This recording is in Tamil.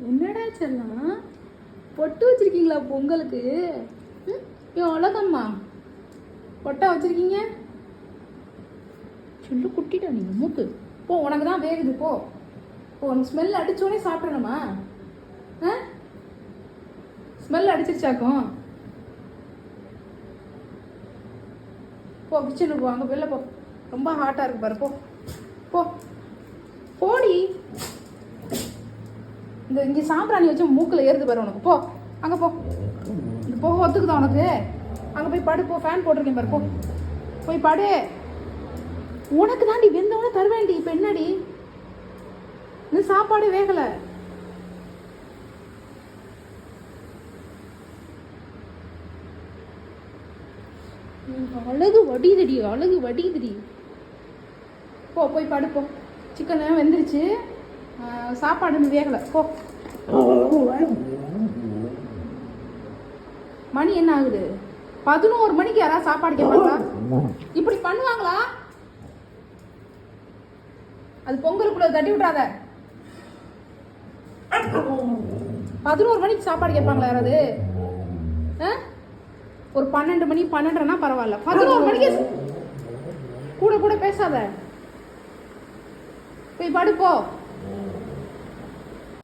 என்னடா செல்லம் பொட்டு வச்சிருக்கீங்களா பொங்கலுக்கு? ஏன் அழகம்மா பொட்டா வச்சிருக்கீங்க? சொல்லு குட்டிட்டா நீங்க மூக்கு போ, உனக்கு தான் வேகுது போ. போ, உனக்கு ஸ்மெல் அடிச்சோடனே சாப்பிடணுமா? ஸ்மெல் அடிச்சிருச்சாக்கும். போ கிச்சனுக்கு போ, அங்கே வெளில போ. ரொம்ப ஹாட்டாக இருக்கு பாரு. போ போ போடி. இந்த இங்கே சாம்பிராணி வச்சு மூக்கில் ஏறுது பாரு உனக்கு. போ அங்கே போ. இந்த போக ஒத்துக்குதா உனக்கு? அங்கே போய் படு. போ, ஃபேன் போட்டிருக்கேன் பாரு. போ போய் படு. உனக்கு தாண்டி வெந்தவொடனே தருவேண்டி. இப்போ என்னடி இன்னும் சாப்பாடு வேகலை? அழகு வடியுதுடி, அழகு வடியுதுடி. போ போய் படு. போ, சிக்கன் வெந்துருச்சு, சாப்பாடு வேகலை. போ. மணி என்ன ஆகுது? 11 மணிக்கு யாராவது சாப்பாடு கேட்பாங்களா? இப்படி பண்ணுவாங்களா? அது பொங்கலுக்குள்ள தட்டி விட்றாத. 11 மணிக்கு சாப்பாடு கேட்பாங்களா யாராவது? ஒரு 12 மணி 12:30 பரவாயில்ல. 11 மணிக்கு கூட கூட பேசாத. போய் படு. போ.